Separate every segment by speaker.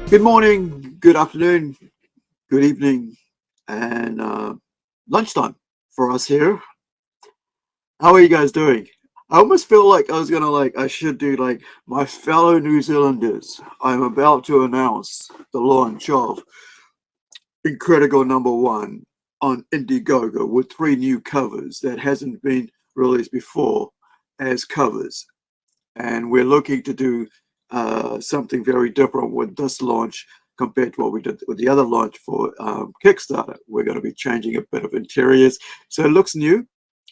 Speaker 1: Good morning, good afternoon, good evening, and lunchtime for us here. How are you guys doing? I almost feel like I should do like my fellow New Zealanders. I'm about to announce the launch of INCREDI-GIRL #1 on IndieGoGO with 3 new covers that hasn't been released before as covers. And we're looking to do something very different with this launch compared to what we did with the other launch for Kickstarter. We're going to be changing a bit of interiors, so it looks new.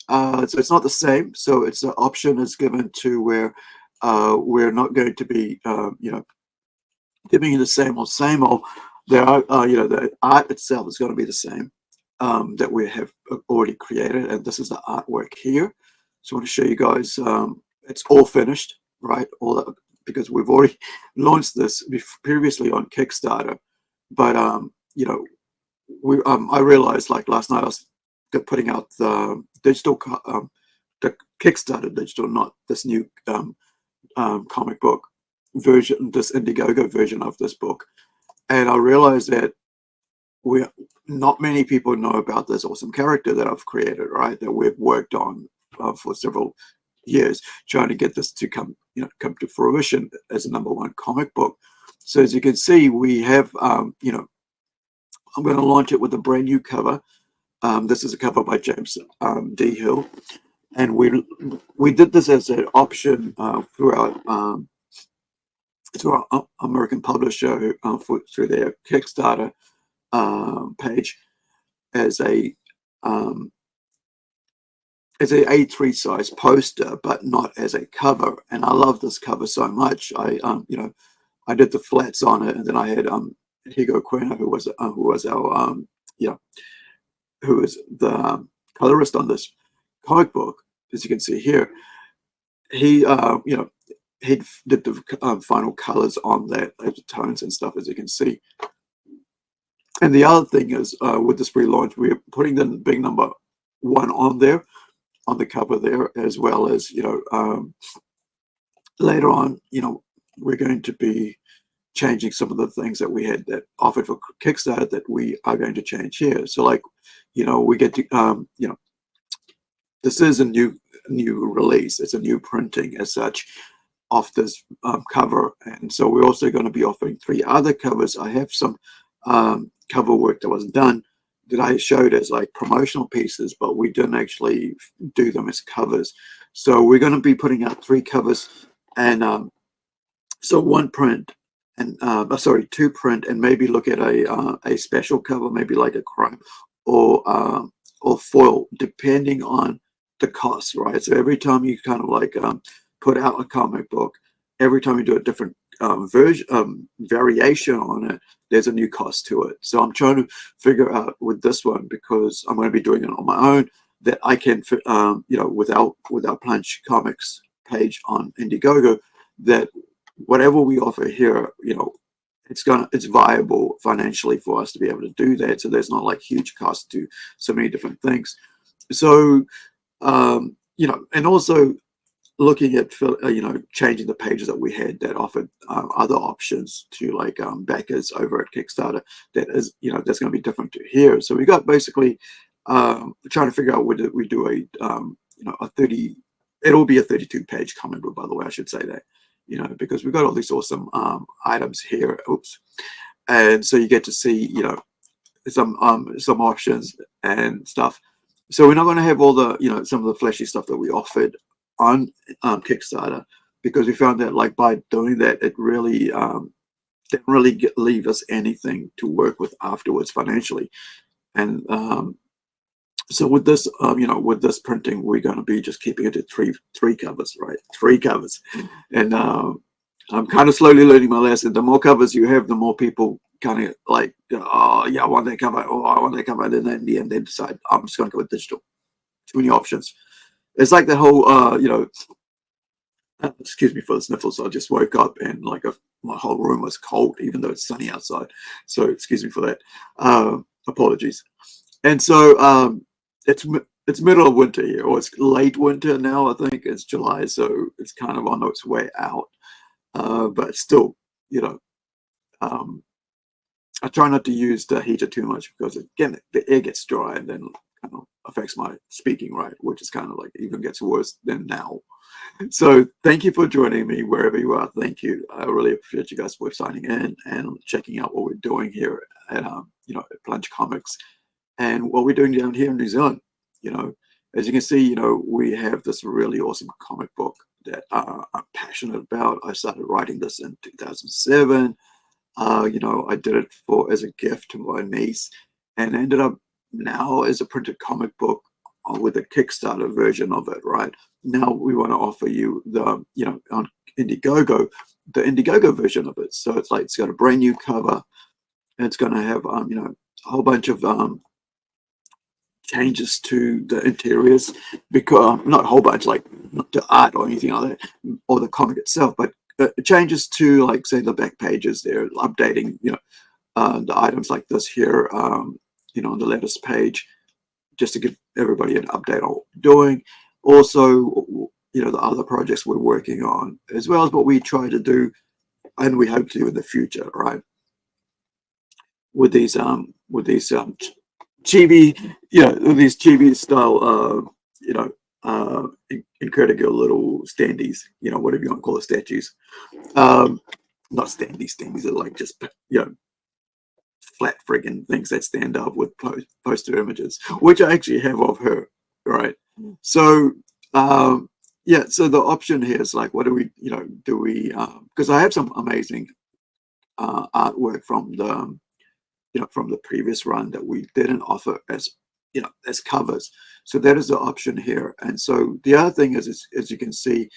Speaker 1: So it's not the same. So it's an option is given to where we're not going to be, giving you the same old. There are, the art itself is going to be the same that we have already created, and this is the artwork here. So I want to show you guys. It's all finished, right? All that, because we've already launched this previously on Kickstarter, but I realized like last night I was putting out the digital, the Kickstarter digital, not this new comic book version, this IndieGoGo version of this book, and I realized that not many people know about this awesome character that I've created, right? That we've worked on for several years, trying to get this to come to fruition as a #1 comic book. So as you can see, we have, I'm going to launch it with a brand new cover. This is a cover by James D. Hill, and we did this as an option through our American publisher through their Kickstarter page as a A3 size poster, but not as a cover. And I love this cover so much. I did the flats on it, and then I had Higo Quena, who was our who is the colorist on this comic book. As you can see here, he he did the final colors on that, the tones and stuff, as you can see. And the other thing is, with this pre-launch, we're putting the big #1 on there, on the cover there, as well as later on, we're going to be changing some of the things that we had that offered for Kickstarter that we are going to change here. So like, we get to, this is a new release. It's a new printing as such of this cover. And so we're also going to be offering 3 other covers. I have some cover work that was done that I showed as like promotional pieces, but we didn't actually do them as covers. So we're going to be putting out 3 covers, and so 1 print, and 2 print, and maybe look at a special cover, maybe like a chrome or foil, depending on the cost, right? So every time you kind of like put out a comic book, every time you do a different variation on it, there's a new cost to it. So I'm trying to figure out with this one, because I'm going to be doing it on my own, that I can with our Punch Comics page on IndieGoGo, that whatever we offer here, it's viable financially for us to be able to do that. So there's not like huge cost to so many different things. So and also looking at changing the pages that we had that offered other options to like backers over at Kickstarter, that is that's going to be different to here. So we got basically trying to figure out whether we do a 30, it'll be a 32-page comic book, by the way, I should say that, because we've got all these awesome items here. Oops. And so you get to see some options and stuff. So we're not going to have all the some of the flashy stuff that we offered on Kickstarter, because we found that like by doing that, it really didn't really leave us anything to work with afterwards financially. And so with this with this printing, we're going to be just keeping it to three covers, right? 3 covers. And I'm kind of slowly learning my lesson. The more covers you have, the more people kind of like, oh yeah, I want that cover, oh I want that cover, and then in the end they decide I'm just going to go with digital. Too many options. It's like the whole excuse me for the sniffles. I just woke up and like my whole room was cold, even though it's sunny outside. So excuse me for that. Apologies. And so it's middle of winter here, or it's late winter now. I think it's July, so it's kind of on its way out. But still, I try not to use the heater too much because again the air gets dry and then kind of affects my speaking, right, which is kind of like even gets worse than now. So thank you for joining me wherever you are. Thank you. I really appreciate you guys for signing in and checking out what we're doing here at at Plunge Comics and what we're doing down here in New Zealand. As you can see, we have this really awesome comic book that I'm passionate about. I started writing this in 2007. I did it as a gift to my niece, and ended up now as a printed comic book with a Kickstarter version of it. Right now, we want to offer you the on IndieGoGo, the IndieGoGo version of it. So it's got a brand new cover, and it's going to have a whole bunch of changes to the interiors, because not a whole bunch, like not the art or anything like that, or the comic itself, but changes to, like, say, the back pages. They're updating the items like this here on the latest page, just to give everybody an update on what we're doing. Also, the other projects we're working on, as well as what we try to do and we hope to do in the future, right, with these chibi, these chibi style, INCREDI-GIRL little standees, whatever you want to call it, statues. Not standees, they're like just, flat friggin' things that stand up with poster images, which I actually have of her, right? So, so the option here is like, what do we, because I have some amazing artwork from the previous run that we didn't offer as covers. So that is the option here. And so the other thing is as you can see,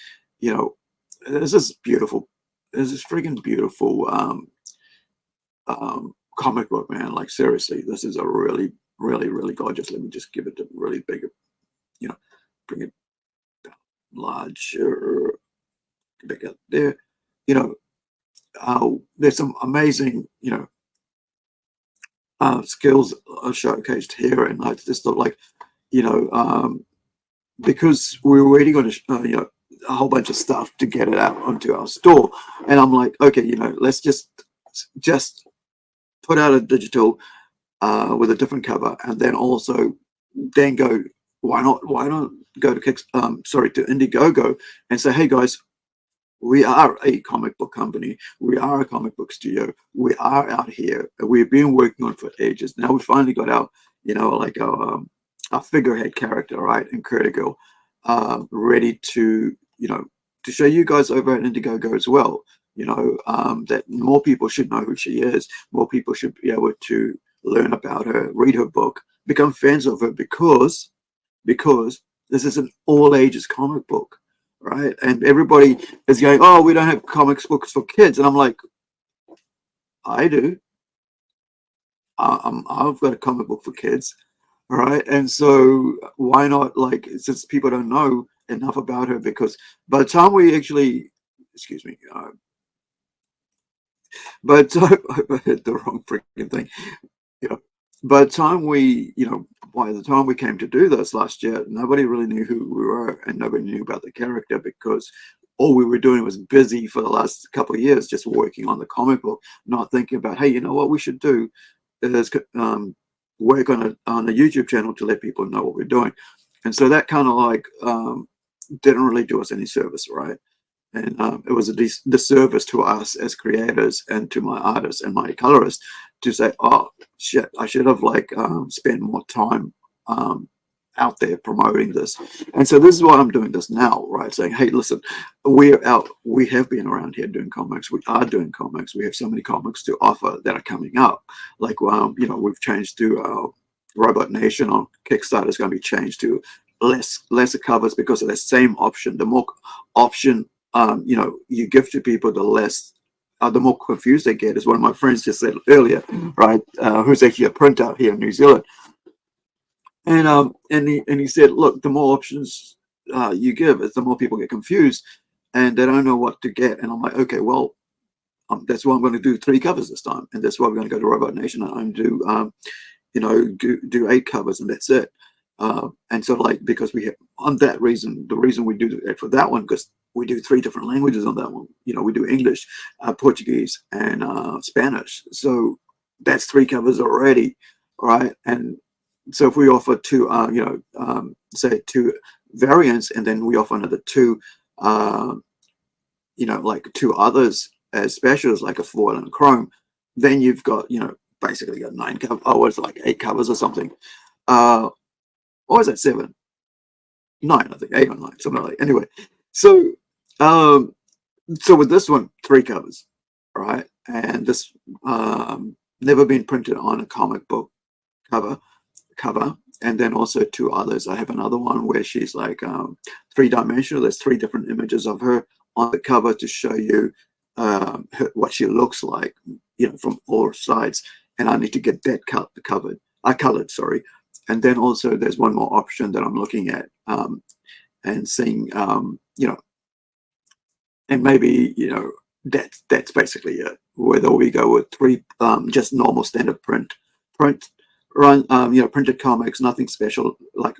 Speaker 1: this is beautiful. This is freaking beautiful comic book, man. Like, seriously, this is a really, really, really gorgeous. Let me just give it a really big, bring it down larger, back up there. There's some amazing, skills are showcased here, and I just thought, like, because we were waiting on a whole bunch of stuff to get it out onto our store, and I'm like, okay, let's just put out a digital with a different cover, and then also then go, why not go to to IndieGoGo and say, hey guys, we are a comic book company. We are a comic book studio. We are out here. We've been working on it for ages. Now we finally got our, our figurehead character, right, INCREDI-GIRL, ready to, to show you guys over at IndieGoGo as well. That more people should know who she is. More people should be able to learn about her, read her book, become fans of her, because this is an all ages comic book. Right, and everybody is going, oh, we don't have comics books for kids, and I'm like, I do. I've got a comic book for kids, all right, and so why not, like, since people don't know enough about her, because by the time we actually, excuse me, but I hit the wrong freaking thing. By the time we came to do this last year, nobody really knew who we were, and nobody knew about the character, because all we were doing was busy for the last couple of years just working on the comic book, not thinking about, hey, what we should do is work on a YouTube channel to let people know what we're doing. And so that kind of like didn't really do us any service, right? And it was a disservice to us as creators and to my artists and my colorists to say, oh shit, I should have spent more time out there promoting this. And so this is why I'm doing this now, right? Saying, hey, listen, we're out. We have been around here doing comics. We are doing comics. We have so many comics to offer that are coming up. Like, we've changed to robotnation on Kickstarter is going to be changed to lesser covers, because of the same option. The more option you give to people, the more confused they get, as one of my friends just said earlier, right? Who's actually a printer here in New Zealand, and he said, look, the more options you give, the more people get confused and they don't know what to get. And I'm like, okay, well, that's why I'm going to do 3 covers this time, and that's why we're going to go to robotnation and do 8 covers, and that's it. And so, like, because we have, on that reason, the reason we do it for that one, because we do 3 different languages on that one. You know, we do English, Portuguese, and Spanish. So that's 3 covers already, right? And so if we offer 2, say 2 variants, and then we offer another 2, like 2 others as specials, like a foil and a chrome, then you've got, basically got 9 covers. Oh, it's like 8 covers or something. Or is that 7? 9, I think, 8 or 9, something like that. Anyway, so so with this one, 3 covers, right? And this never been printed on a comic book cover, and then also 2 others. I have another one where she's like 3-dimensional. There's 3 different images of her on the cover to show you what she looks like, from all sides. And I need to get that colored, sorry. And then also there's one more option that I'm looking at and seeing, and maybe, that's basically it. Whether we go with 3 just normal standard print run, printed comics, nothing special, like,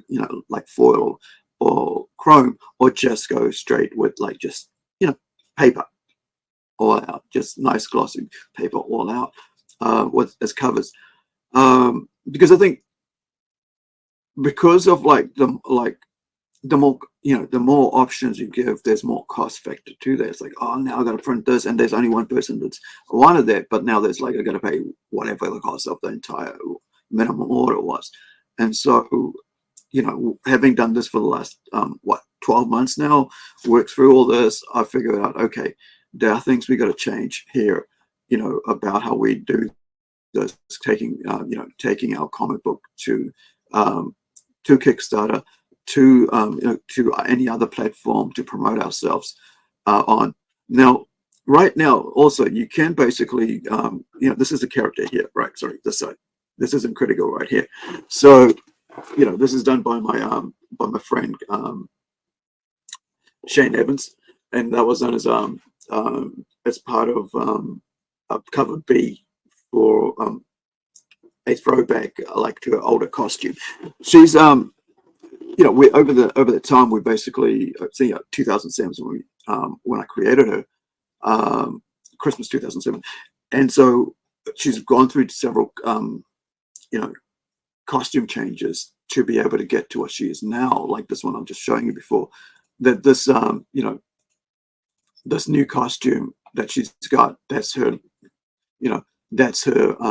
Speaker 1: like foil or chrome, or just go straight with like just, paper all out, just nice glossy paper all out with as covers. Because I think because of the more the more options you give, there's more cost factor to that. It's like, oh, now I got to print this, and there's only one person that's wanted that, but now there's like I got to pay whatever the cost of the entire minimum order was. And so, having done this for the last 12 months now, worked through all this, I figured out, okay, there are things we got to change here, about how we do this, taking our comic book to Kickstarter, to any other platform to promote ourselves on. Now, right now, also you can basically, this is a character here, right? Sorry, this side. This is INCREDI-GIRL right here. So, this is done by my friend Shane Evans, and that was done as part of cover B for a throwback, like to an older costume. She's we over the time we basically 2007 when I created her, Christmas 2007, and so she's gone through several costume changes to be able to get to what she is now, like this one I'm just showing you before. That this this new costume that she's got, that's her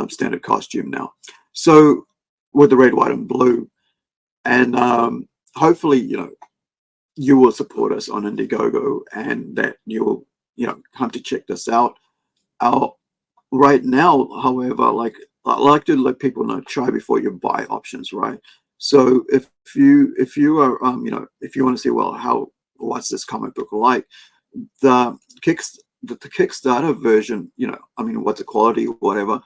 Speaker 1: standard costume now. So with the red, white, and blue, and hopefully you will support us on IndieGoGo, and that you will come to check this out. Right now, however, like I like to let people know, try before you buy options, right? So if you are if you want to see, well, what's this comic book like, the Kickstarter version, what's the quality, whatever,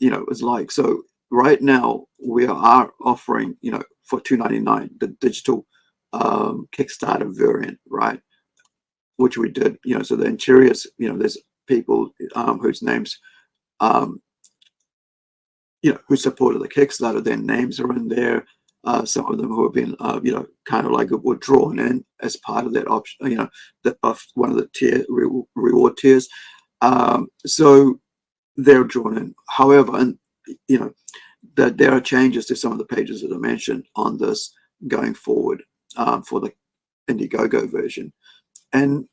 Speaker 1: is like. So right now we are offering, for $2.99, the digital Kickstarter variant, right? Which we did, so the interiors, there's people whose names, who supported the Kickstarter, their names are in there. Some of them who have been, kind of like were drawn in as part of that option, of one of the reward tiers. So they're drawn in. However, and that there are changes to some of the pages that I mentioned on this going forward for the IndieGoGo version. And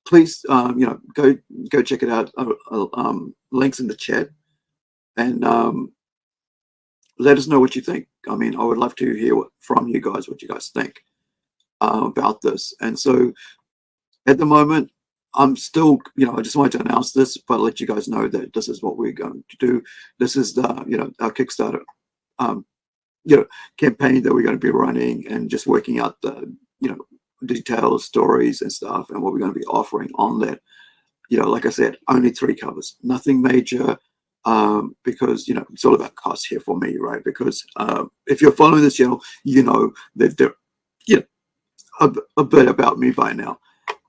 Speaker 1: please, go check it out. Links in the chat, and let us know what you think. I mean, I would love to hear from you guys, what you guys think about this. And so at the moment, I'm still, I just wanted to announce this, but let you guys know that this is what we're going to do. This is the, our Kickstarter, campaign that we're going to be running, and just working out the, details, stories and stuff, and what we're going to be offering on that. Like I said, only 3 covers, nothing major. Because it's all about cost here for me, right? Because if you're following this channel, that there, a bit about me by now,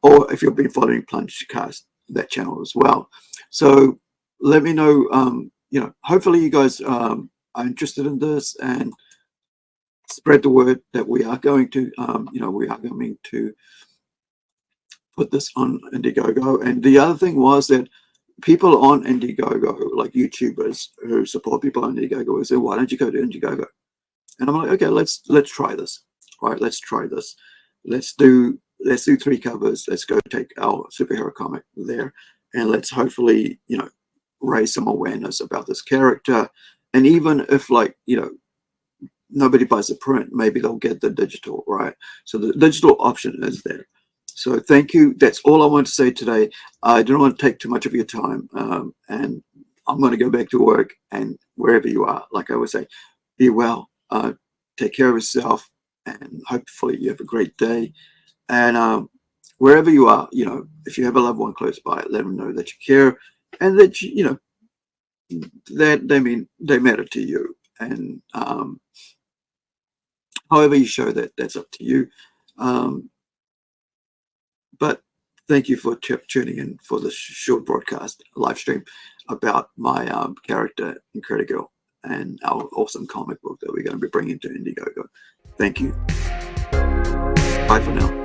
Speaker 1: or if you've been following Plungecast, that channel as well. So let me know. Hopefully you guys are interested in this, and spread the word that we are going to, we are going to put this on IndieGoGo. And the other thing was that people on IndieGoGo, like YouTubers who support people on IndieGoGo, said, "Why don't you go to IndieGoGo?" And I'm like, "Okay, let's try this. Right? Let's try this. Let's do 3 covers. Let's go take our superhero comic there, and let's hopefully, you know, raise some awareness about this character. And even if, like, you know, nobody buys the print, maybe they'll get the digital, right? So the digital option is there. So thank you. That's all I want to say today. I don't want to take too much of your time, and I'm going to go back to work. And wherever you are, like I always say, be well, take care of yourself, and hopefully you have a great day. And wherever you are, you know, if you have a loved one close by, let them know that you care, and that you know, that they matter to you. And however you show that, that's up to you. But thank you for tuning in for this short broadcast live stream about my character INCREDI-GIRL and our awesome comic book that we're going to be bringing to IndieGoGo. Thank you. Bye for now.